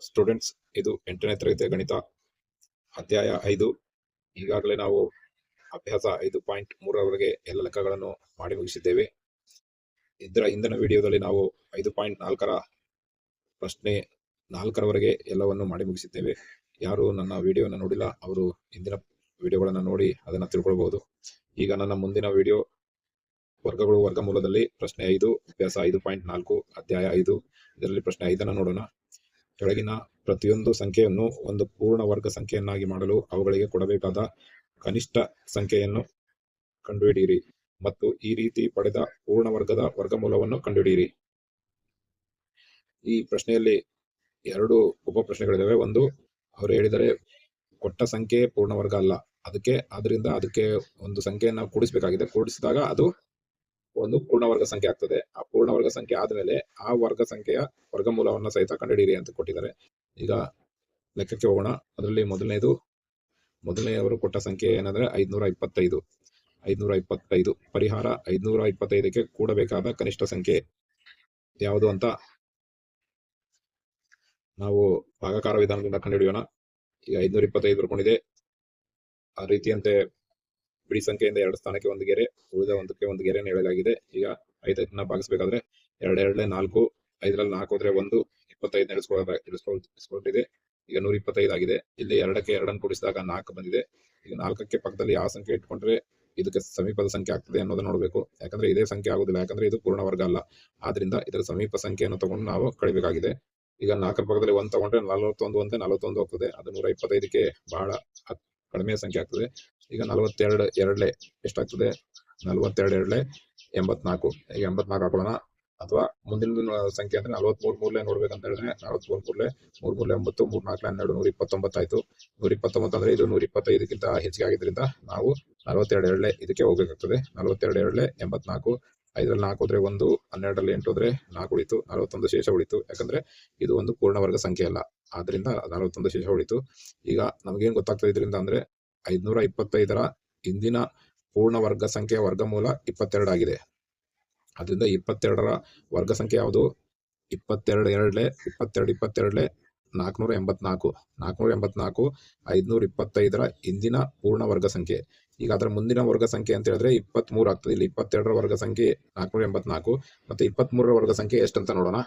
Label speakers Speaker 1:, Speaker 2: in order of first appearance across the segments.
Speaker 1: Students, ಇದು 8ನೇ ತರಗತಿಯ ಗಣಿತ ಅಧ್ಯಾಯ 5. ಈಗಾಗಲೇ ನಾವು ಅಭ್ಯಾಸ 5.3 ಎಲ್ಲ ಲೆಕ್ಕಗಳನ್ನು ಮಾಡಿ ಮುಗಿಸಿದ್ದೇವೆ. ಇದರ ಹಿಂದಿನ ವಿಡಿಯೋದಲ್ಲಿ ನಾವು 5.4 ಪ್ರಶ್ನೆ 4 ಎಲ್ಲವನ್ನು ಮಾಡಿ ಮುಗಿಸಿದ್ದೇವೆ. ಯಾರು ನನ್ನ ವಿಡಿಯೋನ ನೋಡಿಲ್ಲ ಅವರು ಹಿಂದಿನ ವಿಡಿಯೋಗಳನ್ನು ನೋಡಿ ಅದನ್ನು ತಿಳ್ಕೊಳ್ಬಹುದು. ಈಗ ನನ್ನ ಮುಂದಿನ ವಿಡಿಯೋ ವರ್ಗಗಳು ವರ್ಗಮೂಲದಲ್ಲಿ ಪ್ರಶ್ನೆ 5, ಅಭ್ಯಾಸ 5.4 ಅಧ್ಯಾಯ 5. ಇದರಲ್ಲಿ ಪ್ರಶ್ನೆ 5 ನೋಡೋಣ. ಕೆಳಗಿನ ಪ್ರತಿಯೊಂದು ಸಂಖ್ಯೆಯನ್ನು ಒಂದು ಪೂರ್ಣ ವರ್ಗ ಸಂಖ್ಯೆಯನ್ನಾಗಿ ಮಾಡಲು ಅವುಗಳಿಗೆ ಕೊಡಬೇಕಾದ ಕನಿಷ್ಠ ಸಂಖ್ಯೆಯನ್ನು ಕಂಡುಹಿಡಿಯಿರಿ ಮತ್ತು ಈ ರೀತಿ ಪಡೆದ ಪೂರ್ಣ ವರ್ಗದ ವರ್ಗಮೂಲವನ್ನು ಕಂಡುಹಿಡಿಯಿರಿ. ಈ ಪ್ರಶ್ನೆಯಲ್ಲಿ 2 ಉಪ ಪ್ರಶ್ನೆಗಳಿದ್ದಾವೆ. ಒಂದು, ಅವರು ಹೇಳಿದರೆ ಕೊಟ್ಟ ಸಂಖ್ಯೆ ಪೂರ್ಣ ವರ್ಗ ಅಲ್ಲ, ಅದರಿಂದ ಅದಕ್ಕೆ ಒಂದು ಸಂಖ್ಯೆಯನ್ನು ಕೂಡಿಸಬೇಕಾಗಿದೆ. ಕೂಡಿಸಿದಾಗ ಅದು ಒಂದು ಪೂರ್ಣವರ್ಗ ಸಂಖ್ಯೆ ಆಗ್ತದೆ. ಆ ಪೂರ್ಣವರ್ಗ ಸಂಖ್ಯೆ ಆದ್ಮೇಲೆ ಆ ವರ್ಗ ಸಂಖ್ಯೆಯ ವರ್ಗಮೂಲವನ್ನು ಸಹಿತ ಕಂಡುಹಿಡಿಯಿರಿ ಅಂತ ಕೊಟ್ಟಿದ್ದಾರೆ. ಈಗ ಲೆಕ್ಕಕ್ಕೆ ಹೋಗೋಣ. ಅದರಲ್ಲಿ ಮೊದಲನೆಯವರು ಕೊಟ್ಟ ಸಂಖ್ಯೆ ಏನಂದ್ರೆ 525. ಪರಿಹಾರ 525ಕ್ಕೆ ಕೂಡಬೇಕಾದ ಕನಿಷ್ಠ ಸಂಖ್ಯೆ ಯಾವುದು ಅಂತ ನಾವು ಭಾಗಾಕಾರ ವಿಧಾನದಿಂದ ಕಂಡುಹಿಡಿಯೋಣ. ಈಗ 525 ಬರ್ಕೊಂಡಿದೆ. ಆ ರೀತಿಯಂತೆ ಬಿಡಿ ಸಂಖ್ಯೆಯಿಂದ 2 ಸ್ಥಾನಕ್ಕೆ ಒಂದು ಗೆರೆ, ಉಳಿದ ಒಂದಕ್ಕೆ ಒಂದು ಗೆರೆ ನೀಡಲಾಗಿದೆ. ಈಗ 5ನ್ನ ಭಾಗಿಸಬೇಕಾದ್ರೆ 2 2 4, 5ರಲ್ಲಿ 4 ಹೋದ್ರೆ 1, 25 ಇಳಿಸ್ಕೊಳ್ತಿದೆ. ಈಗ 125 ಆಗಿದೆ. ಇಲ್ಲಿ 2ಕ್ಕೆ 2 ಕೂಡಿಸಿದಾಗ 4 ಬಂದಿದೆ. ಈಗ 4ಕ್ಕೆ ಪಕ್ಕದಲ್ಲಿ ಯಾವ ಸಂಖ್ಯೆ ಇಟ್ಕೊಂಡ್ರೆ ಇದಕ್ಕೆ ಸಮೀಪದ ಸಂಖ್ಯೆ ಆಗ್ತದೆ ಅನ್ನೋದನ್ನ ನೋಡಬೇಕು. ಯಾಕಂದ್ರೆ ಇದೇ ಸಂಖ್ಯೆ ಆಗುದಿಲ್ಲ, ಯಾಕಂದ್ರೆ ಇದು ಪೂರ್ಣ ವರ್ಗ ಅಲ್ಲ. ಆದ್ರಿಂದ ಇದರ ಸಮೀಪ ಸಂಖ್ಯೆಯನ್ನು ತಗೊಂಡು ನಾವು ಕಳಿಬೇಕಾಗಿದೆ. ಈಗ 4ರ ಪಕ್ಕದಲ್ಲಿ 1 ತಗೊಂಡ್ರೆ 41 ಒಂದೇ 41 ಹೋಗ್ತದೆ. ಅದು 125ಕ್ಕೆ ಬಹಳ ಕಡಿಮೆ ಸಂಖ್ಯೆ ಆಗ್ತದೆ. ಈಗ 42 ಎರಡ್ಲೆ ಎಷ್ಟಾಗ್ತದೆ? 42 ಎರಡ್ಲೆ 84. ಈಗ 84 ಹಾಕೊಳ್ಳೋಣ. ಅಥವಾ ಮುಂದಿನ ಸಂಖ್ಯೆ ಅಂದ್ರೆ 43 ಮೂರ್ಲೆ ನೋಡ್ಬೇಕಂತ ಹೇಳಿದ್ರೆ 43 ಮೂರ್ಲೆ 3 ಮೂರ್ಲೆ 9, 3 4 12, 129 ಆಯ್ತು. 129 ಅಂದ್ರೆ ಇದು 125ಕ್ಕಿಂತ ಹೆಚ್ಚಿಗೆ ಆಗಿದ್ರಿಂದ ನಾವು 42 ಎರಡ್ಲೆ ಇದಕ್ಕೆ ಹೋಗ್ಬೇಕಾಗ್ತದೆ. 42 ಎರಡ್ಲೆ 84. 5ರಲ್ಲಿ 4 ಹೋದ್ರೆ 1, 12ರಲ್ಲಿ 8 ಹೋದ್ರೆ 4 ಉಳಿತು. 41 ಶೇಷ ಉಳಿತು. ಯಾಕಂದ್ರೆ ಇದು ಒಂದು ಪೂರ್ಣ ವರ್ಗ ಸಂಖ್ಯೆ ಅಲ್ಲ, ಆದ್ರಿಂದ 41 ಶೇಷ ಉಳಿತು. ಈಗ ನಮಗೇನ್ ಗೊತ್ತಾಗ್ತದೆ ಇದರಿಂದ ಅಂದ್ರೆ 525ರ ಇಂದಿನ ಪೂರ್ಣ ವರ್ಗ ಸಂಖ್ಯೆಯ ವರ್ಗಮೂಲ 22 ಆಗಿದೆ. ಅದರಿಂದ 22ರ ವರ್ಗ ಸಂಖ್ಯೆ ಯಾವುದು? 22 ಎರಡ್ಲೆ 22 484. 484 525ರ ಇಂದಿನ ಪೂರ್ಣ ವರ್ಗ ಸಂಖ್ಯೆ. ಈಗ ಅದರ ಮುಂದಿನ ವರ್ಗ ಸಂಖ್ಯೆ ಅಂತ ಹೇಳಿದ್ರೆ 23 ಆಗ್ತದೆ. ಇಲ್ಲಿ 22ರ ವರ್ಗ ಸಂಖ್ಯೆ 484 ಮತ್ತೆ 23ರ ವರ್ಗ ಸಂಖ್ಯೆ ಎಷ್ಟಂತ ನೋಡೋಣ.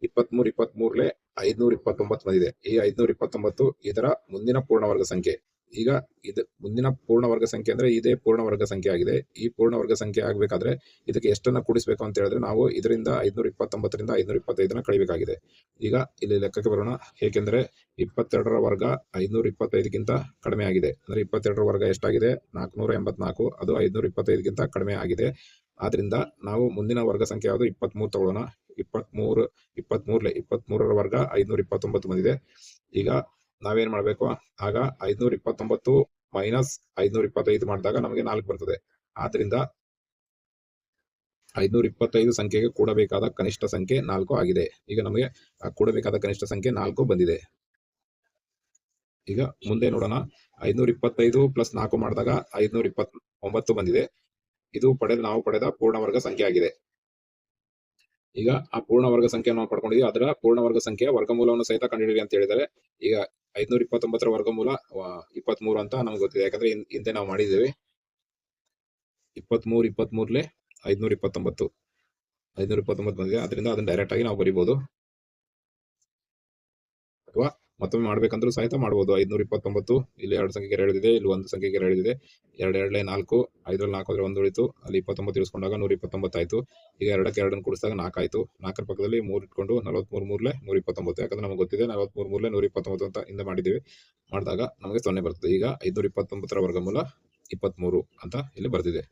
Speaker 1: 23 529 ಬಂದಿದೆ. ಈ 529 ಇದರ ಮುಂದಿನ ಪೂರ್ಣ ವರ್ಗ ಸಂಖ್ಯೆ. ಈಗ ಇದು ಮುಂದಿನ ಪೂರ್ಣ ವರ್ಗ ಸಂಖ್ಯೆ ಅಂದ್ರೆ ಇದೇ ಪೂರ್ಣ ವರ್ಗ ಸಂಖ್ಯೆ ಆಗಿದೆ. ಈ ಪೂರ್ಣ ವರ್ಗ ಸಂಖ್ಯೆ ಆಗ್ಬೇಕಾದ್ರೆ ಇದಕ್ಕೆ ಎಷ್ಟನ್ನ ಕೂಡಿಸ್ಬೇಕು ಅಂತ ಹೇಳಿದ್ರೆ ನಾವು ಇದರಿಂದ 529ರಿಂದ 525ನ ಕಳಿಬೇಕಾಗಿದೆ. ಈಗ ಇಲ್ಲಿ ಲೆಕ್ಕಕ್ಕೆ ಬರೋಣ. ಏಕೆಂದ್ರೆ 22ರ ವರ್ಗ 525ಗಿಂತ ಕಡಿಮೆ ಆಗಿದೆ. ಅಂದ್ರೆ 22ರ ವರ್ಗ ಎಷ್ಟಾಗಿದೆ? 484. ಅದು 525ಗಿಂತ ಕಡಿಮೆ ಆಗಿದೆ. ಆದ್ರಿಂದ ನಾವು ಮುಂದಿನ ವರ್ಗ ಸಂಖ್ಯೆ ಯಾವುದು? 23 ತಗೊಳ್ಳೋಣ. 23ರ ವರ್ಗ 529 ಬಂದಿದೆ. ಈಗ ನಾವೇನ್ ಮಾಡ್ಬೇಕು? ಆಗ 529 ಮೈನಸ್ 525 ಮಾಡಿದಾಗ ನಮಗೆ 4 ಬರ್ತದೆ. ಆದ್ರಿಂದ 525 ಸಂಖ್ಯೆಗೆ ಕೂಡಬೇಕಾದ ಕನಿಷ್ಠ ಸಂಖ್ಯೆ 4 ಆಗಿದೆ. ಈಗ ನಮಗೆ ಕೂಡಬೇಕಾದ ಕನಿಷ್ಠ ಸಂಖ್ಯೆ 4 ಬಂದಿದೆ. ಈಗ ಮುಂದೆ ನೋಡೋಣ. 525 ಪ್ಲಸ್ 4 ಮಾಡಿದಾಗ 529 ಬಂದಿದೆ. ಇದು ನಾವು ಪಡೆದ ಪೂರ್ಣ ವರ್ಗ ಸಂಖ್ಯೆ ಆಗಿದೆ. ಈಗ ಆ ಪೂರ್ಣ ವರ್ಗ ಸಂಖ್ಯೆ ನಾವು ಪಡ್ಕೊಂಡಿದ್ದೀವಿ. ಅದರ ಪೂರ್ಣ ವರ್ಗ ಸಂಖ್ಯೆಯ ವರ್ಗಮೂಲವನ್ನು ಸಹಿತ ಕಂಡುಹಿಡಿಯಿರಿ ಅಂತ ಹೇಳಿದರೆ ಈಗ 529ರ ವರ್ಗಮೂಲ 23 ಅಂತ ನಮ್ಗೆ ಗೊತ್ತಿದೆ. ಯಾಕಂದ್ರೆ ಹಿಂದೆ ನಾವು ಮಾಡಿದ್ದೇವೆ. 23 529 ಬಂದಿದೆ. ಅದರಿಂದ ಅದನ್ನ ಡೈರೆಕ್ಟ್ ಆಗಿ ನಾವು ಬರೀಬಹುದು, ಅಥವಾ ಮತ್ತೊಮ್ಮೆ ಮಾಡ್ಬೇಕಂದ್ರೂ ಸಹಿತ ಮಾಡಬಹುದು. 529 ಇಲ್ಲಿ 2 ಸಂಖ್ಯೆಗೆ ಎಳೆದಿದೆ, ಇಲ್ಲಿ 1 ಸಂಖ್ಯೆಗೆ ಎಳೆದಿದೆ. 2 ಎರಡ್ಲೆ 4, 5ರಲ್ಲಿ 4 ಹೋದ್ರೆ 1 ಉಳಿತು. ಅಲ್ಲಿ 29 ಇಳಿಸ್ಕೊಂಡಾಗ 129 ಆಯ್ತು. ಈಗ 2ಕ್ಕೆ 2 ಕೂಡಿಸಿದಾಗ 4 ಆಯ್ತು. 4ರ ಪಕ್ಕದಲ್ಲಿ 3 ಇಟ್ಕೊಂಡು 43 ಮೂರ್ಲೆ 129. ಯಾಕಂದ್ರೆ ನಮಗೆ ಗೊತ್ತಿದೆ 43 ಮೂರ್ಲೆ 129 ಅಂತ ಹಿಂದೆ ಮಾಡಿದ್ದೀವಿ. ಮಾಡಿದಾಗ ನಮಗೆ 0 ಬರ್ತದೆ. ಈಗ 529ರ ವರ್ಗಮೂಲ 23 ಅಂತ ಇಲ್ಲಿ ಬರ್ತಿದೆ.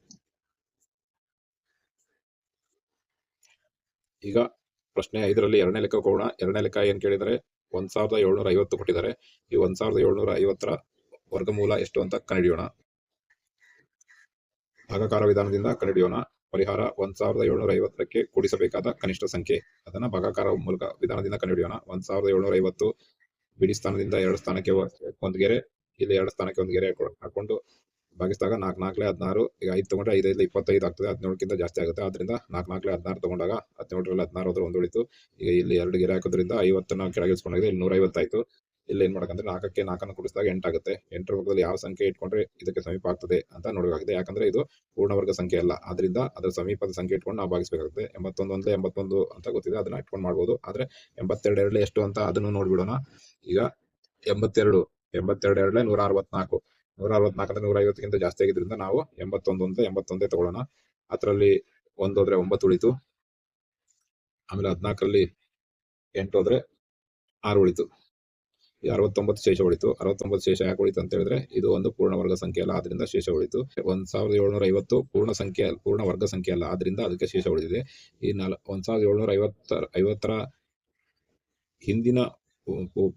Speaker 1: ಈಗ ಪ್ರಶ್ನೆ 5ರಲ್ಲಿ 2ನೇ ಲೆಕ್ಕ ಹೋಗೋಣ. 2ನೇ ಲೆಕ್ಕ ಏನ್ ಕೇಳಿದರೆ 1750 ಕೊಟ್ಟಿದ್ದಾರೆ. ಈ 1750ರ ವರ್ಗಮೂಲ ಎಷ್ಟು ಅಂತ ಕಂಡುಹಿಡಿಯೋಣ. ಭಾಗಾಕಾರ ವಿಧಾನದಿಂದ ಕಂಡುಹಿಡಿಯೋಣ. ಪರಿಹಾರ 1750ಕ್ಕೆ ಕೂಡಿಸಬೇಕಾದ ಕನಿಷ್ಠ ಸಂಖ್ಯೆ. ಅದನ್ನ ಭಾಗಾಕಾರ ಮೂಲಕ ವಿಧಾನದಿಂದ ಕಂಡುಹಿಡಿಯೋಣ. 1750 ಬಿಡಿ ಸ್ಥಾನದಿಂದ 2 ಸ್ಥಾನಕ್ಕೆ ಒಂದು ಗೆರೆ, ಇಲ್ಲಿ 2 ಸ್ಥಾನಕ್ಕೆ ಒಂದು ಗೆರೆ ಹಾಕೊಂಡು ಭಾಗಿಸಿದಾಗ 4 4 16 ಈಗ 5 ತಗೊಂಡ್ರೆ 5 5 25 ಆಗ್ತದೆ. 17ಕ್ಕಿಂತ ಜಾಸ್ತಿ ಆಗುತ್ತೆ. ಆದ್ದರಿಂದ 4 4 16 ತಗೊಂಡಾಗ 17ರಲ್ಲಿ 16 ಹೋದ್ರೆ 1 ಉಳಿತು. ಈಗ ಇಲ್ಲಿ 2 ಗೆರೆ ಹಾಕೋದ್ರಿಂದ 50ನ ಕೆಳಗಿಳಿಸ್ಕೊಂಡಾಗಿದೆ. ಇಲ್ಲಿ 150 ಆಯ್ತು. ಇಲ್ಲಿ ಏನ್ ಮಾಡ್ಬೇಕಂದ್ರೆ 4ಕ್ಕೆ 4ಅನ್ನು ಕೂಡಿಸಿದಾಗ 8 ಆಗುತ್ತೆ. 8ರ ಪಕ್ಕದಲ್ಲಿ ಯಾವ ಸಂಖ್ಯೆ ಇಟ್ಕೊಂಡ್ರೆ ಇದಕ್ಕೆ ಸಮೀಪ ಆಗ್ತದೆ ಅಂತ ನೋಡಬೇಕಾಗಿದೆ. ಯಾಕಂದ್ರೆ ಇದು ಪೂರ್ಣವರ್ಗ ಸಂಖ್ಯೆ ಅಲ್ಲ. ಆದ್ರಿಂದ ಅದರ ಸಮೀಪದ ಸಂಖ್ಯೆ ಇಟ್ಕೊಂಡು ನಾವು ಭಾಗಿಸಬೇಕಾಗುತ್ತೆ. 81 ಒಂದಲೇ 81 ಅಂತ ಗೊತ್ತಿದೆ, ಅದನ್ನ ಇಟ್ಕೊಂಡು ಮಾಡ್ಬೋದು. ಆದ್ರೆ 82 ಎರಡಲೇ ಎಷ್ಟು ಅಂತ ಅದನ್ನು ನೋಡ್ಬಿಡೋಣ. ಈಗ 82 ಎರಡಲೇ 164. 164 ಅಂದ್ರೆ 150ಕ್ಕಿಂತ ಜಾಸ್ತಿ ಆಗಿದ್ರಿಂದ ನಾವು 81 ಅಂತ 81 ತಗೊಳ್ಳೋಣ. ಅದರಲ್ಲಿ 1 ಹೋದ್ರೆ 9 ಉಳಿತು. ಆಮೇಲೆ 14ರಲ್ಲಿ 8 ಹೋದ್ರೆ 6 ಉಳಿತು. ಈ 69 ಶೇಷ ಉಳಿತು. 69 ಶೇಷ ಯಾಕೆ ಉಳಿತು ಅಂತ ಹೇಳಿದ್ರೆ ಇದು ಒಂದು ಪೂರ್ಣವರ್ಗ ಸಂಖ್ಯೆ ಅಲ್ಲ, ಆದ್ರಿಂದ ಶೇಷ ಉಳಿತು. 1750 ಪೂರ್ಣ ವರ್ಗ ಸಂಖ್ಯೆ ಅಲ್ಲ, ಆದ್ರಿಂದ ಅದಕ್ಕೆ ಶೇಷ ಉಳಿದಿದೆ. ಈ 1750ರ ಹಿಂದಿನ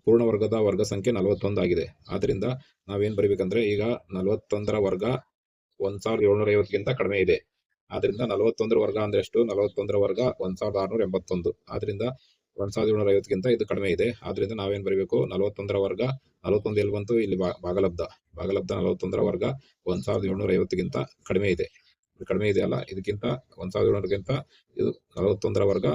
Speaker 1: ಪೂರ್ಣವರ್ಗದ ವರ್ಗ ಸಂಖ್ಯೆ 41 ಆಗಿದೆ. ಆದ್ರಿಂದ ನಾವೇನ್ ಬರಿಬೇಕಂದ್ರೆ ಈಗ 41ರ ವರ್ಗ 1750ಕ್ಕಿಂತ ಕಡಿಮೆ ಇದೆ. ಆದ್ರಿಂದ 41ರ ವರ್ಗ ಅಂದ್ರೆ ಎಷ್ಟು? 41ರ ವರ್ಗ 1681. ಆದ್ರಿಂದ 1750ಕ್ಕಿಂತ ಇದು ಕಡಿಮೆ ಇದೆ. ಆದ್ರಿಂದ ನಾವೇನ್ ಬರೀಬೇಕು? 41ರ ವರ್ಗ 41 ಎಲ್ಲಿ ಬಂತು? ಇಲ್ಲಿ ಭಾಗಲಬ್ಧ 41ರ ವರ್ಗ 1750ಕ್ಕಿಂತ ಕಡಿಮೆ ಇದೆ. ಕಡಿಮೆ ಇದೆ ಅಲ್ಲ, ಇದಕ್ಕಿಂತ 1700ಕ್ಕಿಂತ ಇದು 41ರ ವರ್ಗ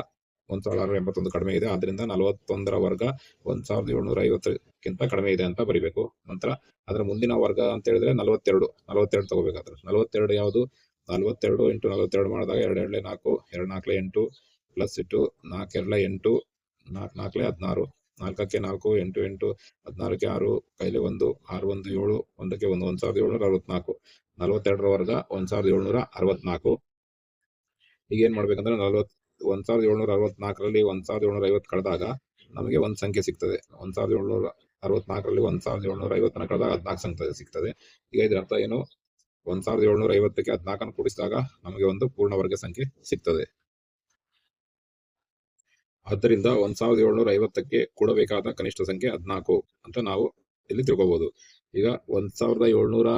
Speaker 1: 1681 ಕಡಿಮೆ ಇದೆ. ಆದ್ರಿಂದ 41ರ ವರ್ಗ 1750ಕ್ಕಿಂತ ಕಡಿಮೆ ಇದೆ ಅಂತ ಬರಿಬೇಕು. ನಂತರ ಅದರ ಮುಂದಿನ ವರ್ಗ ಅಂತ ಹೇಳಿದ್ರೆ 42 ತಗೋಬೇಕಾದ್ರೆ 42 ಯಾವುದು? 42 × 42 ಮಾಡಿದಾಗ 2 2 4, 2 4 8 ಪ್ಲಸ್ ಇಟ್ಟು 4 2 8, 4 4 16, 4ಕ್ಕೆ 4, 8 8, 16ಕ್ಕೆ 6, ಕೈಲಿ 1, 6 1 7, 1ಕ್ಕೆ 1, 1764. 42ರ ವರ್ಗ 1764. ಈಗ ಏನ್ ಮಾಡ್ಬೇಕಂದ್ರೆ 1764ರಲ್ಲಿ 1750 ಕಳೆದಾಗ ನಮಗೆ ಒಂದು ಸಂಖ್ಯೆ ಸಿಗ್ತದೆ. 1764ರಲ್ಲಿ 1750ನ ಕಳೆದಾಗ 14 ಸಂಖ್ಯೆ ಸಿಗ್ತದೆ. ಈಗ ಇದರ ಅರ್ಥ ಏನು? 1750ಕ್ಕೆ 14ಅನ್ನು ಕೂಡಿಸಿದಾಗ ನಮಗೆ ಒಂದು ಪೂರ್ಣವರ್ಗ ಸಂಖ್ಯೆ ಸಿಗ್ತದೆ. ಆದ್ದರಿಂದ 1750ಕ್ಕೆ ಕೂಡಬೇಕಾದ ಕನಿಷ್ಠ ಸಂಖ್ಯೆ 14 ಅಂತ ನಾವು ಇಲ್ಲಿ ತಿಳ್ಕೋಬಹುದು. ಈಗ 1750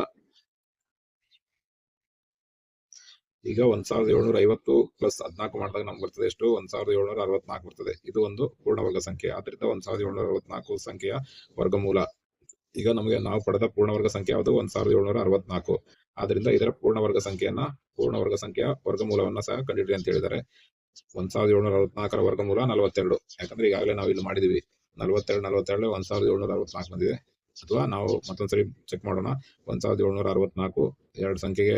Speaker 1: ಪ್ಲಸ್ 14 ಮಾಡಿದಾಗ ನಮ್ಗೆ ಬರ್ತದೆ ಎಷ್ಟು? 1764 ಬರ್ತದೆ. ಇದು ಒಂದು ಪೂರ್ಣವರ್ಗ ಸಂಖ್ಯೆ. ಆದ್ರಿಂದ 1764 ಸಂಖ್ಯೆಯ ವರ್ಗಮೂಲ. ಈಗ ನಮಗೆ ನಾವು ಪಡೆದ ಪೂರ್ಣವರ್ಗ ಸಂಖ್ಯೆ ಯಾವುದು? 1764. ಆದ್ರಿಂದ ಇದರ ಪೂರ್ಣವರ್ಗ ಸಂಖ್ಯೆಯ ವರ್ಗಮೂಲವನ್ನ ಸಹ ಕಂಡುಹಿಡಿಯಿರಿ ಅಂತ ಹೇಳಿದ್ದಾರೆ. 1764ರ ವರ್ಗಮೂಲ 42. ಯಾಕಂದ್ರೆ ಈಗಾಗಲೇ ನಾವು ಇಲ್ಲಿ ಮಾಡಿದೀವಿ. 42 1764 ಬಂದಿದೆ. ಅಥವಾ ನಾವು ಮತ್ತೊಂದ್ಸರಿ ಚೆಕ್ ಮಾಡೋಣ. 1764 ಎರಡು ಸಂಖ್ಯೆಗೆ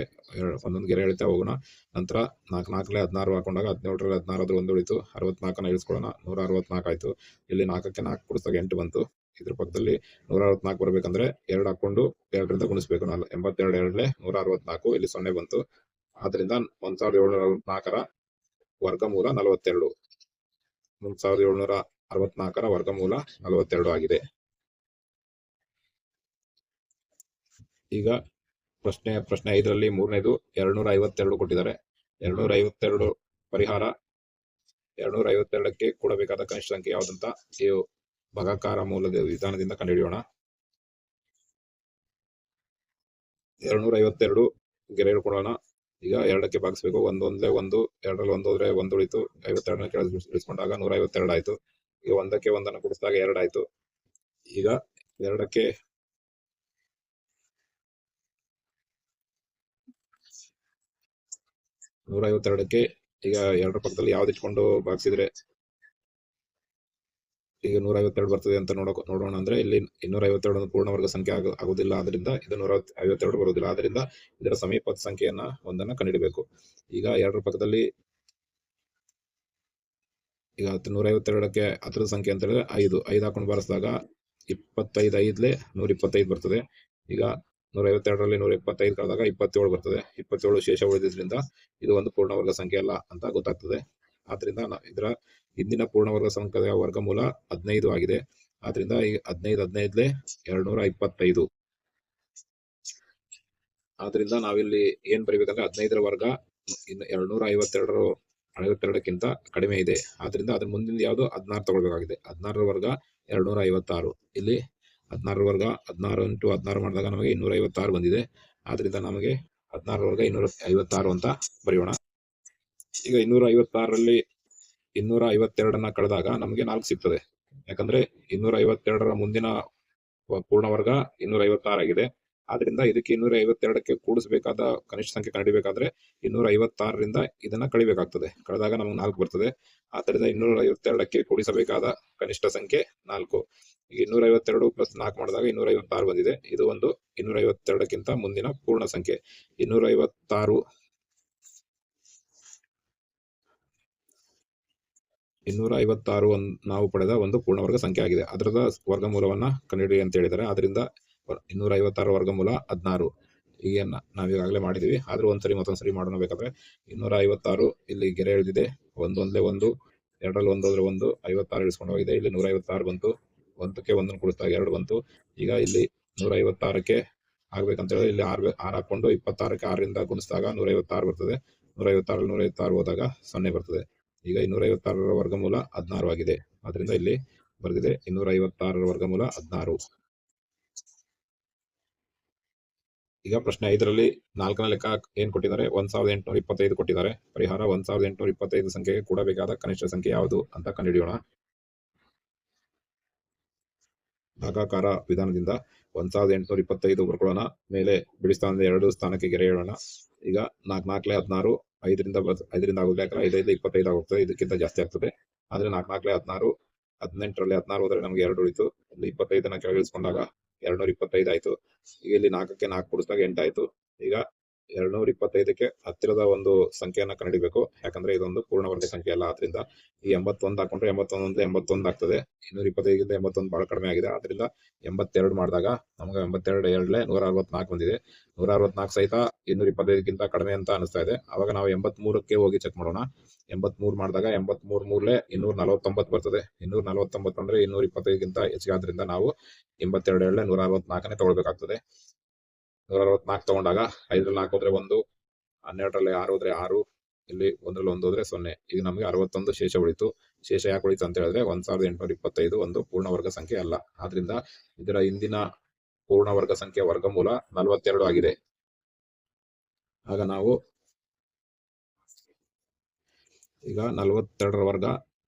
Speaker 1: ಒಂದೊಂದು ಗೆರೆ ಎಳಿತಾ ಹೋಗೋಣ. ನಂತರ 4 4 16 ಹಾಕೊಂಡಾಗ 17ರಲ್ಲಿ 16 ಆದ್ರೂ 1 ಉಳಿತು. 64ನ ಇಳಿಸ್ಕೊಳ್ಳೋಣ. 164 ಆಯ್ತು. ಇಲ್ಲಿ 4ಕ್ಕೆ 4 ಕೂಡಿಸಿದಾಗ 8 ಬಂತು. ಇದ್ರ ಪಕ್ಕದಲ್ಲಿ 164 ಬರ್ಬೇಕಂದ್ರೆ 2 ಹಾಕೊಂಡು 2ರಿಂದ ಗುಣಿಸ್ಬೇಕು. 82 ಎರಡಲೇ 164. ಇಲ್ಲಿ 0 ಬಂತು. ಆದ್ರಿಂದ 1764ರ ವರ್ಗಮೂಲ 42. 1764ರ ವರ್ಗಮೂಲ 42 ಆಗಿದೆ. ಈಗ ಪ್ರಶ್ನೆ 5ರಲ್ಲಿ ಮೂರನೇದು 252 ಕೊಟ್ಟಿದ್ದಾರೆ. 252 ಪರಿಹಾರ. 252ಕ್ಕೆ ಕೂಡಬೇಕಾದ ಕನಿಷ್ಠ ಸಂಖ್ಯೆ ಯಾವುದಂತ ಈ ಭಾಗಾಕಾರ ಮೂಲದ ವಿಧಾನದಿಂದ ಕಂಡುಹಿಡಿಯೋಣ. 252 ಗೆರೆ ಹಿಡ್ಕೊಳ್ಳೋಣ. ಈಗ 2ಕ್ಕೆ ಭಾಗಿಸ್ಬೇಕು. 1 1 1, 2ರಲ್ಲಿ 1 ಹೋದ್ರೆ 1 ಉಳಿತು. 52ನ ಕೆಳಗಿಳಿಸ್ಕೊಂಡಾಗ 152 ಆಯ್ತು. ಈಗ 1ಕ್ಕೆ 1ಅನ್ನು ಕೂಡಿಸಿದಾಗ 2 ಆಯ್ತು. ಈಗ 2ಕ್ಕೆ 152ಕ್ಕೆ ಈಗ 2ರ ಪಕ್ಕದಲ್ಲಿ ಯಾವ್ದು ಇಟ್ಕೊಂಡು ಭಾಗಿಸಿದ್ರೆ ಈಗ 152 ಬರ್ತದೆ ಅಂತ ನೋಡೋಣ ಅಂದ್ರೆ ಇಲ್ಲಿ 252 ಒಂದು ಪೂರ್ಣವರ್ಗ ಸಂಖ್ಯೆ ಆಗುದಿಲ್ಲ. ಆದ್ರಿಂದ ಇದು 152 ಬರುವುದಿಲ್ಲ. ಆದ್ರಿಂದ ಇದರ ಸಮೀಪದ ಸಂಖ್ಯೆಯನ್ನ ಒಂದನ್ನ ಕಂಡುಹಿಡಬೇಕು. ಈಗ 2ರ ಪಕ್ಕದಲ್ಲಿ ಈಗ 152ಕ್ಕೆ ಹತ್ರದ ಸಂಖ್ಯೆ ಅಂತ ಹೇಳಿದ್ರೆ 5 ಹಾಕೊಂಡು ಬಾರಿಸಿದಾಗ 25 5ಲೆ 125 ಬರ್ತದೆ. ಈಗ 152ರಲ್ಲಿ 125 ಕಳೆದಾಗ 27 ಬರ್ತದೆ. 27 ಶೇಷ ಉಳಿದಿದ್ರಿಂದ ಇದು ಒಂದು ಪೂರ್ಣವರ್ಗ ಸಂಖ್ಯೆ ಅಲ್ಲ ಅಂತ ಗೊತ್ತಾಗ್ತದೆ. ಆದ್ರಿಂದ ಇದರ ಹಿಂದಿನ ಪೂರ್ಣವರ್ಗ ಸಂಖ್ಯೆಯ ವರ್ಗಮೂಲ 15 ಆಗಿದೆ. ಆದ್ರಿಂದ ಈ 15 15ಲೆ 225. ಆದ್ರಿಂದ ನಾವಿಲ್ಲಿ ಏನ್ ಬರೀಬೇಕಂದ್ರೆ 15ರ ವರ್ಗ 252ಕ್ಕಿಂತ ಕಡಿಮೆ ಇದೆ. ಆದ್ರಿಂದ ಅದ್ರ ಮುಂದಿನ ಯಾವುದು? 16 ತಗೊಳ್ಬೇಕಾಗಿದೆ. 16ರ ವರ್ಗ 256. ಇಲ್ಲಿ 16ರ ವರ್ಗ 16 × 16 ಮಾಡಿದಾಗ ನಮಗೆ 256 ಬಂದಿದೆ. ಆದ್ರಿಂದ ನಮಗೆ 16ರ ವರ್ಗ 256 ಅಂತ ಬರೆಯೋಣ. ಈಗ 256ರಲ್ಲಿ 252ನ್ನ ಕಳೆದಾಗ ನಮಗೆ 4 ಸಿಗ್ತದೆ. ಯಾಕಂದ್ರೆ 252ರ ಮುಂದಿನ ಪೂರ್ಣವರ್ಗ 256 ಆಗಿದೆ. ಆದ್ರಿಂದ ಇದಕ್ಕೆ 252ಕ್ಕೆ ಕೂಡಿಸಬೇಕಾದ ಕನಿಷ್ಠ ಸಂಖ್ಯೆ ಕಂಡುಹಿಡಿಯಬೇಕಾದ್ರೆ 256ರಿಂದ ಇದನ್ನ ಕಳಿಬೇಕಾಗ್ತದೆ. ಕಳೆದಾಗ ನಮಗೆ 4 ಬರ್ತದೆ. ಆದ್ದರಿಂದ 252ಕ್ಕೆ ಕೂಡಿಸಬೇಕಾದ ಕನಿಷ್ಠ ಸಂಖ್ಯೆ 4. ಈಗ 252 ಪ್ಲಸ್ 4 ಮಾಡಿದಾಗ 256 ಬಂದಿದೆ. ಇದು ಒಂದು 252ಕ್ಕಿಂತ ಮುಂದಿನ ಪೂರ್ಣ ಸಂಖ್ಯೆ. 256 ನಾವು ಪಡೆದ ಒಂದು ಪೂರ್ಣವರ್ಗ ಸಂಖ್ಯೆ ಆಗಿದೆ. ಅದರದ ವರ್ಗಮೂಲವನ್ನ ಕಂಡುಹಿಡಿ ಅಂತ ಹೇಳಿದ್ದಾರೆ. ಆದ್ರಿಂದ 256 ವರ್ಗಮೂಲ 16. ಈಗ ನಾವೀಗಾಗಲೇ ಮಾಡಿದೀವಿ, ಆದ್ರೂ ಒಂದ್ಸರಿ ಮತ್ತೊಂದ್ಸರಿ ಮಾಡೋಣ. ಬೇಕಾದ್ರೆ 256 ಇಲ್ಲಿ ಗೆರೆ ಎಳೆದಿದೆ, 1 ಒಂದ್ಲೆ 1, 2ರಲ್ಲಿ 1 ಹೋದ್ರೆ 1, 56 ಇಳಿಸ್ಕೊಂಡು ಹೋಗಿದೆ. ಇಲ್ಲಿ 156 ಬಂತು, 1ಕ್ಕೆ 1 ಕೂಡಿಸಿದಾಗ 2 ಬಂತು. ಈಗ ಇಲ್ಲಿ 156ಕ್ಕೆ ಆಗ್ಬೇಕಂತ ಹೇಳಿದ್ರೆ ಇಲ್ಲಿ 6 ಹಾಕೊಂಡು 26ಕ್ಕೆ 6ರಿಂದ ಗುಣಿಸಿದಾಗ 156 ಬರ್ತದೆ. 156ರಲ್ಲಿ 156 ಹೋದಾಗ 0 ಬರ್ತದೆ. ಈಗ 256ರ ವರ್ಗಮೂಲ 16 ಆಗಿದೆ. ಆದ್ರಿಂದ ಇಲ್ಲಿ ಬರೆದಿದೆ 256ರ ವರ್ಗಮೂಲ 16. ಈಗ ಪ್ರಶ್ನೆ 5ರಲ್ಲಿ 4ನೇ ಲೆಕ್ಕ ಏನ್ ಕೊಟ್ಟಿದ್ದಾರೆ? 1825 ಕೊಟ್ಟಿದ್ದಾರೆ. ಪರಿಹಾರ 1825 ಸಂಖ್ಯೆಗೆ ಕೂಡಬೇಕಾದ ಕನಿಷ್ಠ ಸಂಖ್ಯೆ ಯಾವುದು ಅಂತ ಕಂಡುಹಿಡಿಯೋಣ. ಭಾಗಾಕಾರ ವಿಧಾನದಿಂದ 1825 ಬರ್ಕೊಳ್ಳೋಣ. ಮೇಲೆ ಬಿಡಿ ಸ್ಥಾನದ 2 ಸ್ಥಾನಕ್ಕೆ ಗೆರೆ ಎಳೆಯೋಣ. ಈಗ 4 4ಲೆ 16, 5ರಿಂದ ಆಗೋದಿಲ್ಲ, ಯಾಕಂದ್ರೆ 5 5 25 ಆಗೋಗ್ತದೆ, ಇದಕ್ಕಿಂತ ಜಾಸ್ತಿ ಆಗ್ತದೆ. ಆದ್ರೆ 4 4ಲೆ 16, 18ರಲ್ಲಿ 16 ಹೋದ್ರೆ ನಮಗೆ 2 ಉಳಿತು. ಇಲ್ಲಿ 25ನ ಕೆಳಗೆ ಇಳಿಸ್ಕೊಂಡಾಗ 225 ಆಯ್ತು. ಈಗ ಇಲ್ಲಿ 4ಕ್ಕೆ 4 ಕೂಡಿಸಿದಾಗ 8 ಆಯ್ತು. ಈಗ 225ಕ್ಕೆ ಹತ್ತಿರದ ಒಂದು ಸಂಖ್ಯೆಯನ್ನ ಕಂಡುಹಿಡಿಬೇಕು, ಯಾಕಂದ್ರೆ ಇದೊಂದು ಪೂರ್ಣವರ್ಗ ಸಂಖ್ಯೆ ಅಲ್ಲ. ಆದ್ರಿಂದ ಈ 81 ಹಾಕೊಂಡ್ರೆ 81 ಆಗ್ತದೆ. 225ಗಿಂತ 81 ಬಹಳ ಕಡಿಮೆ ಆಗಿದೆ. ಆದ್ರಿಂದ 82 ಮಾಡಿದಾಗ ನಮಗೆ 82 2ಲೆ 164 ಬಂದಿದೆ. 164 ಸಹಿತ 225ಗಿಂತ ಕಡಿಮೆ ಅಂತ ಅನಿಸ್ತಾ ಇದೆ. ಅವಾಗ ನಾವು 83ಕ್ಕೆ ಹೋಗಿ ಚೆಕ್ ಮಾಡೋಣ. 83 ಮಾಡಿದಾಗ 83 ಮೂರ್ಲೆ 249 ಬರ್ತದೆ. 249 ಅಂದ್ರೆ 225ಗಿಂತ ಹೆಚ್ಚಿಗೆ. ಆದ್ರಿಂದ ನಾವು 82 2ಲೆ 164ನೇ ತಗೊಳ್ಬೇಕಾಗ್ತದೆ. 164 ತಗೊಂಡಾಗ 5ರಲ್ಲಿ 4 ಹೋದ್ರೆ 1, 12ರಲ್ಲಿ 6 ಹೋದ್ರೆ 6, ಇಲ್ಲಿ 1ರಲ್ಲಿ 1 ಹೋದ್ರೆ 0. ಈಗ ನಮಗೆ 61 ಶೇಷ ಉಳಿತು. ಶೇಷ ಯಾಕೆ ಉಳಿತು ಅಂತ ಹೇಳಿದ್ರೆ 1825 ಒಂದು ಪೂರ್ಣವರ್ಗ ಸಂಖ್ಯೆ ಅಲ್ಲ. ಆದ್ರಿಂದ ಇದರ ಹಿಂದಿನ ಪೂರ್ಣವರ್ಗ ಸಂಖ್ಯೆ ವರ್ಗಮೂಲ 42 ಆಗಿದೆ. ಆಗ ನಾವು ಈಗ 42ರ ವರ್ಗ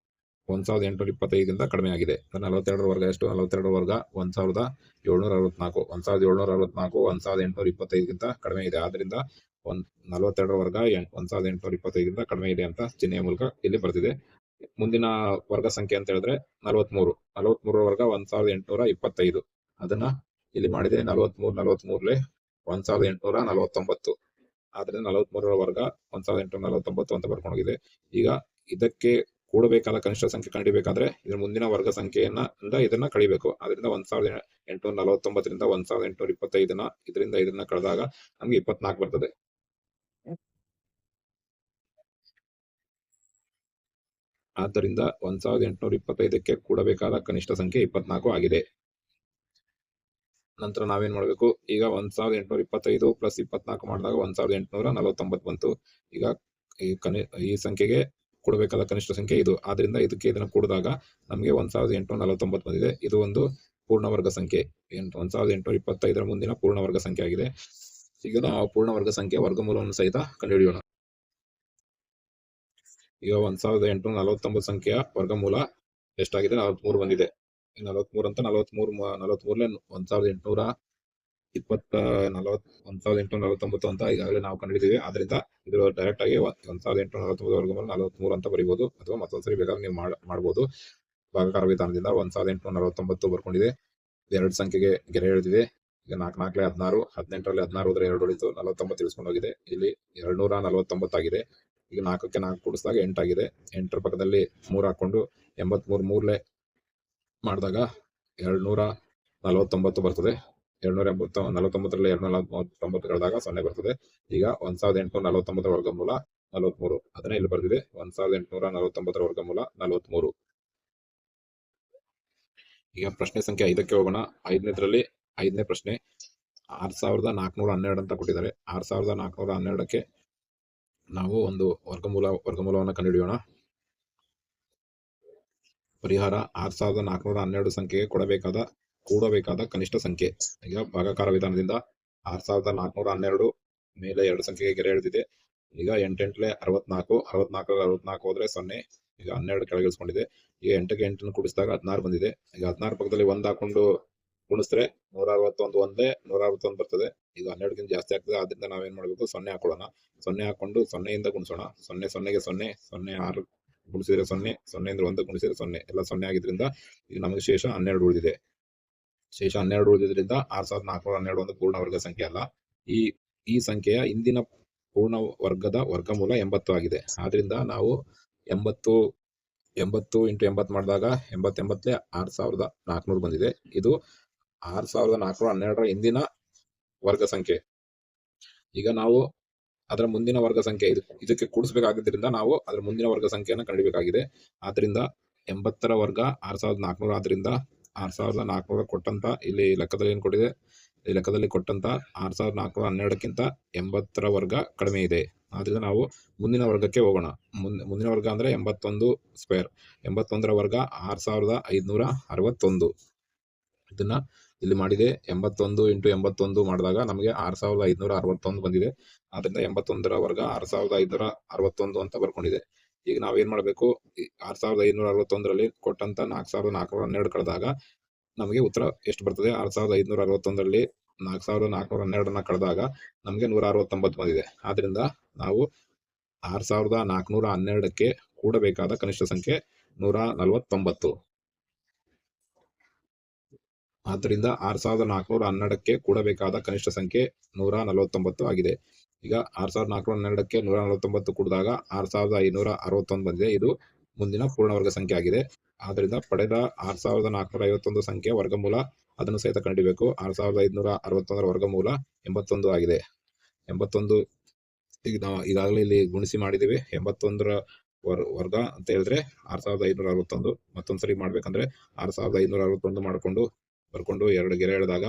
Speaker 1: 1825ಗಿಂತ ಕಡಿಮೆ ಆಗಿದೆ. 42ರ ವರ್ಗ ಎಷ್ಟು? 42ರ ವರ್ಗ 1764. 1764 1825ಗಿಂತ ಕಡಿಮೆ ಇದೆ. ಆದ್ರಿಂದ 42ರ ವರ್ಗ 1825ಗಿಂತ ಕಡಿಮೆ ಇದೆ ಅಂತ ಚಿಹ್ನೆಯ ಮೂಲಕ ಇಲ್ಲಿ ಬರ್ತಿದೆ. ಮುಂದಿನ ವರ್ಗ ಸಂಖ್ಯೆ ಅಂತ ಹೇಳಿದ್ರೆ 43. 43ರ ವರ್ಗ 1825. ಅದನ್ನ ಇಲ್ಲಿ ಮಾಡಿದೆ. 43ಲೆ 1849. ಆದ್ರಿಂದ 43ರ ವರ್ಗ 1849 ಅಂತ ಬರ್ಕೊಂಡು ಹೋಗಿದೆ. ಈಗ ಇದಕ್ಕೆ ಕೂಡಬೇಕಾದ ಕನಿಷ್ಠ ಸಂಖ್ಯೆ ಕಂಡುಹಿಡಿಯಬೇಕಾದ್ರೆ ಇದ್ರ ಮುಂದಿನ ವರ್ಗ ಸಂಖ್ಯೆಯನ್ನ ಇದನ್ನ ಕಳಿಬೇಕು. ಆದ್ರಿಂದ 1849ರಿಂದ 1825ನ ಇದರಿಂದ ಕಳೆದಾಗ ನಮ್ಗೆ 24 ಬರ್ತದೆ. ಆದ್ದರಿಂದ 1825ಕ್ಕೆ ಕೂಡಬೇಕಾದ ಕನಿಷ್ಠ ಸಂಖ್ಯೆ 24 ಆಗಿದೆ. ನಂತರ ನಾವೇನ್ ಮಾಡ್ಬೇಕು? ಈಗ 1825 ಪ್ಲಸ್ 24 ಮಾಡಿದಾಗ 1849 ಬಂತು. ಈಗ ಈ ಸಂಖ್ಯೆಗೆ ಕೂಡಬೇಕಾದ ಕನಿಷ್ಠ ಸಂಖ್ಯೆ ಇದು. ಆದ್ರಿಂದ ಇದನ್ನ ಕೂಡಿದಾಗ ನಮಗೆ 1849 ಬಂದಿದೆ. ಇದು ಒಂದು ಪೂರ್ಣವರ್ಗ ಸಂಖ್ಯೆ. 1825ರ ಮುಂದಿನ ಪೂರ್ಣವರ್ಗ ಸಂಖ್ಯೆ ಆಗಿದೆ. ಈಗ ನಾವು ಪೂರ್ಣವರ್ಗ ಸಂಖ್ಯೆ ವರ್ಗಮೂಲವನ್ನು ಸಹಿತ ಕಂಡುಹಿಡಿಯೋಣ. ಈಗ 1849 ಸಂಖ್ಯೆಯ ವರ್ಗಮೂಲ ಎಷ್ಟಾಗಿದೆ? 43 ಬಂದಿದೆ. 43 ಅಂತ 43ಲೆ 1849 ಅಂತ ಈಗಾಗಲೇ ನಾವು ಕಂಡುಹಿಡಿದೀವಿ. ಆದ್ರಿಂದ ಇದು ಡೈರೆಕ್ಟ್ ಆಗಿ 1849 ವರ್ಗಮೂಲ 43 ಅಂತ ಬರೀಬಹುದು, ಅಥವಾ ಮತ್ತೊಂದ್ಸರಿ ಬೇಕಾದ್ರೆ ನೀವು ಮಾಡಬಹುದು. ಭಾಗಾಕಾರ ವಿಧಾನದಿಂದ 1849 ಬರ್ಕೊಂಡಿದೆ. 2 ಸಂಖ್ಯೆಗೆ ಗೆರೆ ಎಳೆದಿದೆ. ಈಗ 4 4ಲೆ 16, 18ರಲ್ಲಿ 16 ಹೋದ್ರೆ 2 ಉಳಿತು, 49 ಇಳಿಸ್ಕೊಂಡು ಹೋಗಿದೆ. ಇಲ್ಲಿ 249 ಆಗಿದೆ. ಈಗ 4ಕ್ಕೆ 4 ಕೂಡಿಸಿದಾಗ 8 ಆಗಿದೆ. 8ರ ಪಕ್ಕದಲ್ಲಿ 3 ಹಾಕೊಂಡು 83 ಮೂರ್ಲೆ ಮಾಡಿದಾಗ 249 ಬರ್ತದೆ. 249ರಲ್ಲಿ 249 ಕಳೆದಾಗ 0 ಬರ್ತದೆ. ಈಗ 1849 ವರ್ಗಮೂಲ 43. ಅದನ್ನೇ ಇಲ್ಲಿ ಬರ್ದಿದೆ. 1849 ವರ್ಗಮೂಲ 43. ಈಗ ಪ್ರಶ್ನೆ ಸಂಖ್ಯೆ 5ಕ್ಕೆ ಹೋಗೋಣ. 5ನೇ ಪ್ರಶ್ನೆ 6412 ಅಂತ ಕೊಟ್ಟಿದ್ದಾರೆ. 6412ಕ್ಕೆ ನಾವು ಒಂದು ವರ್ಗಮೂಲವನ್ನು ಕಂಡುಹಿಡಿಯೋಣ. ಪರಿಹಾರ 6412 ಸಂಖ್ಯೆಗೆ ಕೂಡಬೇಕಾದ ಕನಿಷ್ಠ ಸಂಖ್ಯೆ. ಈಗ ಭಾಗಾಕಾರ ವಿಧಾನದಿಂದ 6412 ಮೇಲೆ 2 ಸಂಖ್ಯೆಗೆ ಗೆರೆ ಎಳೆದಿದೆ. ಈಗ 8 8ಲೆ 64, 64 ಹೋದ್ರೆ 0. ಈಗ 12 ಕೆಳಗೆ ಇಳಿಸ್ಕೊಂಡಿದೆ. ಈಗ 8ಕ್ಕೆ 8 ಕೂಡಿಸಿದಾಗ 16 ಬಂದಿದೆ. ಈಗ 16 ಪಕ್ಕದಲ್ಲಿ 1 ಹಾಕೊಂಡು ಗುಣಿಸಿದ್ರೆ 161 ಒಂದೇ 161 ಬರ್ತದೆ. ಇದು 12ಗಿಂತ ಜಾಸ್ತಿ ಆಗ್ತದೆ. ಆದ್ರಿಂದ ನಾವೇನ್ ಮಾಡಬೇಕು, 0 ಹಾಕೊಳ್ಳೋಣ. 0 ಹಾಕೊಂಡು 0ಯಿಂದ ಗುಣಿಸೋಣ. 0 0ಗೆ 0 0 6 ಗುಣಿಸಿದ್ರೆ 0 0 1 ಗುಣಿಸಿದ್ರೆ 0 ಎಲ್ಲ 0 ಆಗಿದ್ರಿಂದ ಈಗ ನಮಗೆ ಶೇಷ 12 ಉಳಿದಿದೆ. ಶೇಷ 12 ಉಳಿದಿದ್ರಿಂದ 6412 ಒಂದು ಪೂರ್ಣ ವರ್ಗ ಸಂಖ್ಯೆ ಅಲ್ಲ. ಈ ಸಂಖ್ಯೆಯ ಇಂದಿನ ಪೂರ್ಣ ವರ್ಗದ ವರ್ಗಮೂಲ 80 ಆಗಿದೆ. ಆದ್ರಿಂದ ನಾವು 80 × 80 ಮಾಡಿದಾಗ 80 6400 ಬಂದಿದೆ. ಇದು 6412ರ ಇಂದಿನ ವರ್ಗ ಸಂಖ್ಯೆ. ಈಗ ನಾವು ಅದರ ಮುಂದಿನ ವರ್ಗ ಸಂಖ್ಯೆ ಇದಕ್ಕೆ ಕೂಡಿಸಬೇಕಾಗಿದ್ದರಿಂದ ನಾವು ಅದರ ಮುಂದಿನ ವರ್ಗ ಸಂಖ್ಯೆಯನ್ನು ಕಂಡುಹಿಡಿಯಬೇಕಾಗಿದೆ. ಆದ್ರಿಂದ 80ರ ವರ್ಗ 6400 ಆದ್ರಿಂದ 6400 ಕೊಟ್ಟಂತ ಇಲ್ಲಿ ಲೆಕ್ಕದಲ್ಲಿ ಏನು ಕೊಟ್ಟಿದೆ, ಈ ಲೆಕ್ಕದಲ್ಲಿ ಕೊಟ್ಟಂತ 6412ಕ್ಕಿಂತ 80ರ ವರ್ಗ ಕಡಿಮೆ ಇದೆ. ಆದ್ರಿಂದ ನಾವು ಮುಂದಿನ ವರ್ಗಕ್ಕೆ ಹೋಗೋಣ. ಮುಂದಿನ ವರ್ಗ ಅಂದ್ರೆ 81 ಸ್ಕ್ವೇರ್. 81ರ ವರ್ಗ 6561. ಇದನ್ನ ಇಲ್ಲಿ ಮಾಡಿದೆ. 81 × 81 ಮಾಡಿದಾಗ ನಮಗೆ 6561 ಬಂದಿದೆ. ಆದ್ರಿಂದ 81ರ ವರ್ಗ 6561 ಅಂತ ಬರ್ಕೊಂಡಿದೆ. ಈಗ ನಾವೇನ್ ಮಾಡಬೇಕು, 6561ರಲ್ಲಿ ಕೊಟ್ಟಂತ 4412 ಕಳೆದಾಗ ನಮಗೆ ಉತ್ತರ ಎಷ್ಟು ಬರ್ತದೆ? 6561ರಲ್ಲಿ 4412ನ್ನ ಕಳೆದಾಗ ನಮಗೆ 169 ಬಂದಿದೆ. ಆದ್ರಿಂದ ನಾವು 6412ಕ್ಕೆ ಕೂಡಬೇಕಾದ ಕನಿಷ್ಠ ಸಂಖ್ಯೆ 149. ಆದ್ದರಿಂದ 6412ಕ್ಕೆ ಕೂಡಬೇಕಾದ ಕನಿಷ್ಠ ಸಂಖ್ಯೆ 149 ಆಗಿದೆ. ಈಗ 6412ಕ್ಕೆ 149 ಕೂಡಿದಾಗ 6561 ಬಂದಿದೆ. ಇದು ಮುಂದಿನ ಪೂರ್ಣವರ್ಗ ಸಂಖ್ಯೆ ಆಗಿದೆ. ಆದ್ದರಿಂದ ಪಡೆದ 6451 ಸಂಖ್ಯೆ ವರ್ಗಮೂಲ ಅದನ್ನು ಸಹಿತ ಕಂಡುಹಿಡಿಯಬೇಕು. 6561ರ ವರ್ಗಮೂಲ 81 ಆಗಿದೆ. 81 ಈಗ ನಾವು ಈಗಾಗಲೇ ಇಲ್ಲಿ ಗುಣಿಸಿ ಮಾಡಿದ್ದೀವಿ. 81ರ ವರ್ಗ ಅಂತ ಹೇಳಿದ್ರೆ 6561. ಮತ್ತೊಂದ್ಸರಿ ಮಾಡ್ಬೇಕಂದ್ರೆ 6561 ಬರ್ಕೊಂಡು 2 ಗೆರೆ ಎಳೆದಾಗ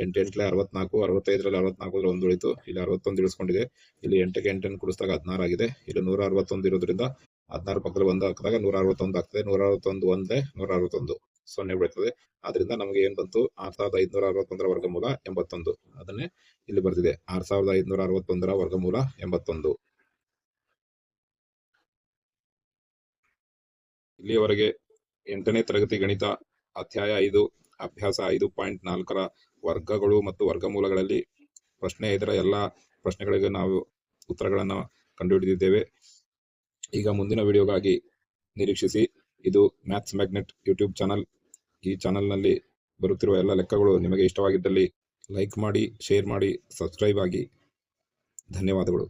Speaker 1: 8 8 64, 65ರಲ್ಲಿ 64 1 ಉಳಿತು. ಇಲ್ಲಿ 61 ಇಳಿಸ್ಕೊಂಡಿದೆ. ಇಲ್ಲಿ 8ಗೆ 8 ಕೂಡಿಸಿದಾಗ 16 ಆಗಿದೆ. ಇಲ್ಲಿ 161 ಇರೋದ್ರಿಂದ 16 ಪಕ್ಕದಲ್ಲಿ 1 ಹಾಕಿದಾಗ 161 ಆಗ್ತದೆ. 161 ಒಂದೇ 161 0 ಬೀಳ್ತದೆ. ಆದ್ರಿಂದ ನಮಗೆ ಏನ್ ಬಂತು, 6561ರ ವರ್ಗಮೂಲ 81. ಅದನ್ನೇ ಇಲ್ಲಿ ಬರ್ತಿದೆ, 6561ರ ವರ್ಗಮೂಲ 81. ಇಲ್ಲಿಯವರೆಗೆ 8ನೇ ತರಗತಿ ಗಣಿತ ಅಧ್ಯಾಯ 5 ಅಭ್ಯಾಸ 5.4ರ ವರ್ಗಗಳು ಮತ್ತು ವರ್ಗಮೂಲಗಳಲ್ಲಿ ಪ್ರಶ್ನೆ 5ರ ಎಲ್ಲ ಪ್ರಶ್ನೆಗಳಿಗೆ ನಾವು ಉತ್ತರಗಳನ್ನು ಕಂಡುಹಿಡಿದಿದ್ದೇವೆ. ಈಗ ಮುಂದಿನ ವಿಡಿಯೋಗಾಗಿ ನಿರೀಕ್ಷಿಸಿ. ಇದು ಮ್ಯಾಥ್ಸ್ ಮ್ಯಾಗ್ನೆಟ್ ಯೂಟ್ಯೂಬ್ ಚಾನಲ್. ಈ ಚಾನಲ್ನಲ್ಲಿ ಬರುತ್ತಿರುವ ಎಲ್ಲ ಲೆಕ್ಕಗಳು ನಿಮಗೆ ಇಷ್ಟವಾಗಿದ್ದಲ್ಲಿ ಲೈಕ್ ಮಾಡಿ, ಶೇರ್ ಮಾಡಿ, ಸಬ್ಸ್ಕ್ರೈಬ್ ಆಗಿ. ಧನ್ಯವಾದಗಳು.